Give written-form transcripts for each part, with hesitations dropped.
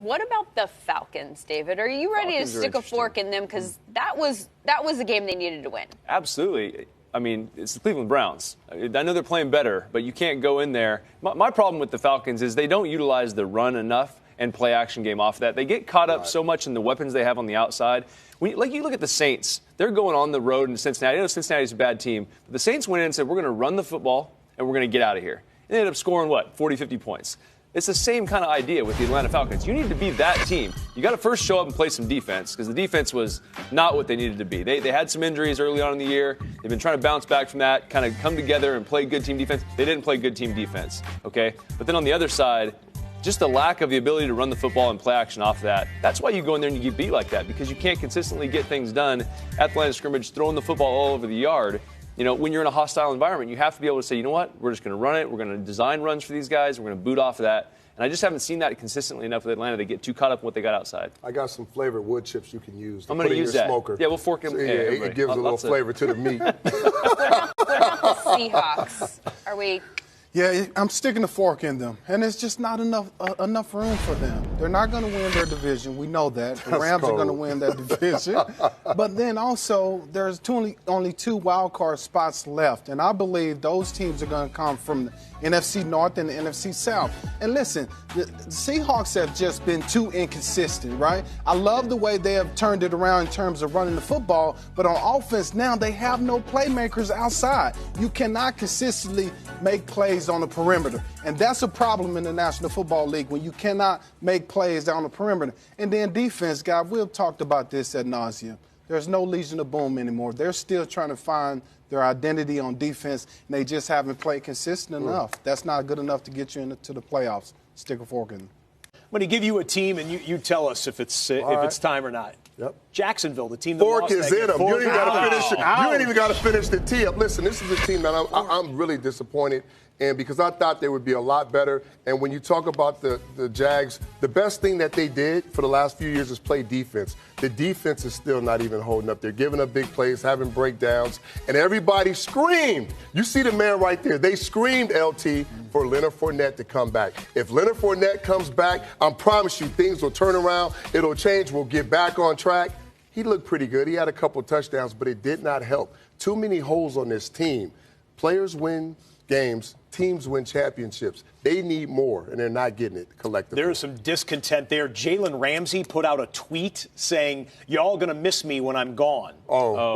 What about the Falcons, David? Are you ready to stick a fork in them? Because that was a game they needed to win. Absolutely. I mean, it's the Cleveland Browns. I know they're playing better, but you can't go in there. My problem with the Falcons is they don't utilize the run enough and play action game off that. They get caught up so much in the weapons they have on the outside. Like you look at the Saints, they're going on the road in Cincinnati. I know Cincinnati's a bad team, but the Saints went in and said, we're going to run the football and we're going to get out of here. And they ended up scoring, 40, 50 points. It's the same kind of idea with the Atlanta Falcons. You need to be that team. You got to first show up and play some defense because the defense was not what they needed to be. They had some injuries early on in the year. They've been trying to bounce back from that, kind of come together and play good team defense. They didn't play good team defense, okay? But then on the other side, just the lack of the ability to run the football and play action off that. That's why you go in there and you get beat like that, because you can't consistently get things done at the line of scrimmage, throwing the football all over the yard. You know, when you're in a hostile environment, you have to be able to say, you know what, we're just going to run it. We're going to design runs for these guys. We're going to boot off of that. And I just haven't seen that consistently enough with Atlanta to get too caught up in what they got outside. I got some flavored wood chips you can use. I'm going to use that. Smoker. Yeah, we'll fork them. So, it gives a little flavor to the meat. What about the Seahawks? Are we? Yeah, I'm sticking the fork in them, and it's just not enough room for them. They're not going to win their division. We know that. The Rams are going to win that division. But then also, there's only two wild card spots left, and I believe those teams are going to come from the NFC North and the NFC South. And listen, the Seahawks have just been too inconsistent, right? I love the way they have turned it around in terms of running the football, but on offense now they have no playmakers outside. You cannot consistently make plays on the perimeter. And that's a problem in the National Football League when you cannot make plays down the perimeter. And then defense, guys, we've talked about this ad nauseum. There's no Legion of Boom anymore. They're still trying to find their identity on defense, and they just haven't played consistent enough. That's not good enough to get you into the playoffs. Stick a fork in them. I'm going to give you a team, and you tell us if it's time or not. Yep. Jacksonville, the team that fork lost is that in game. them. You ain't even got to finish the tee up. Listen, this is a team that I'm really disappointed in because I thought they would be a lot better. And when you talk about the Jags, the best thing that they did for the last few years is play defense. The defense is still not even holding up. They're giving up big plays, having breakdowns, and everybody screamed. You see the man right there. They screamed, LT, for Leonard Fournette to come back. If Leonard Fournette comes back, I promise you things will turn around. It'll change. We'll get back on track. He looked pretty good. He had a couple touchdowns, but it did not help. Too many holes on this team. Players win games. Teams win championships. They need more, and they're not getting it collectively. There is some discontent there. Jalen Ramsey put out a tweet saying, y'all going to miss me when I'm gone.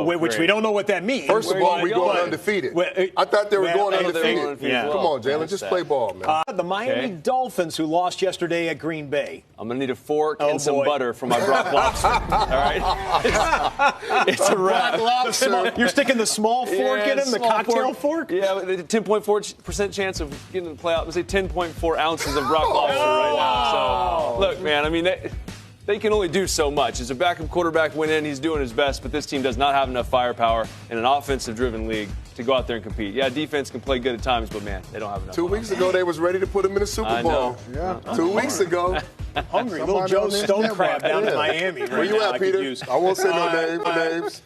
Which we don't know what that means. First of all, we're going undefeated. I thought they were going undefeated. Yeah. Come on, Jalen, just play ball, man. The Miami Dolphins, who lost yesterday at Green Bay. I'm going to need a fork and some butter for my Brock Lobster. All right? It's a wrap. You're sticking the small fork in him, the cocktail fork? Yeah, with a 10.4% chance of getting the playoff. Let's say 10.4 ounces of Brock Lobster right now. So, look, man, I mean, they can only do so much. As a backup quarterback went in, he's doing his best, but this team does not have enough firepower in an offensive-driven league to go out there and compete. Yeah, defense can play good at times, but, man, they don't have enough. 2 weeks ago, they was ready to put him in the Super Bowl. Yeah. 2 weeks ago. Hungry. Little Joe Stone Crab down in Miami. Where you at, Peter? I won't say no names.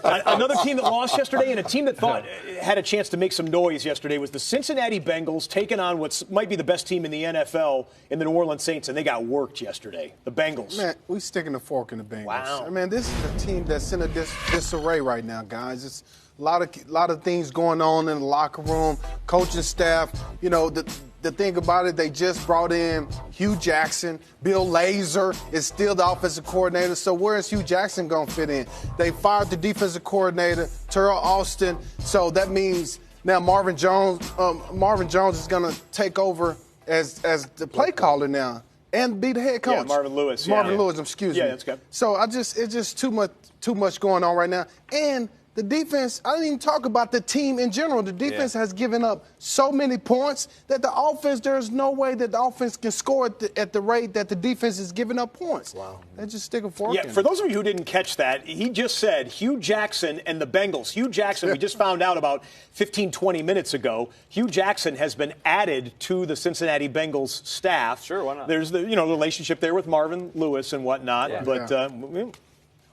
Another team that lost yesterday and a team that thought had a chance to make some noise yesterday was the Cincinnati Bengals taking on what might be the best team in the NFL in the New Orleans Saints, and they got worked yesterday. The Bengals. Man, we sticking the fork in the Bengals. Wow. I mean, this is a team that's in a disarray right now, guys. It's a lot of things going on in the locker room, coaching staff. You know, the thing about it, they just brought in Hugh Jackson. Bill Lazor is still the offensive coordinator. So where is Hugh Jackson going to fit in? They fired the defensive coordinator, Terrell Austin. So that means now Marvin Jones is going to take over as the play caller now and be the head coach. Yeah, Marvin Lewis. Marvin Lewis, excuse me. Yeah, that's good. So it's just too much going on right now. And the defense, I didn't even talk about the team in general. The defense has given up so many points that the offense, there's no way that the offense can score at the rate that the defense is giving up points. Wow. They just stick a fork in. For those of you who didn't catch that, he just said Hugh Jackson and the Bengals. Hugh Jackson, we just found out about 15, 20 minutes ago, Hugh Jackson has been added to the Cincinnati Bengals staff. Sure, why not? There's the relationship there with Marvin Lewis and whatnot, but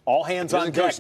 all hands on deck.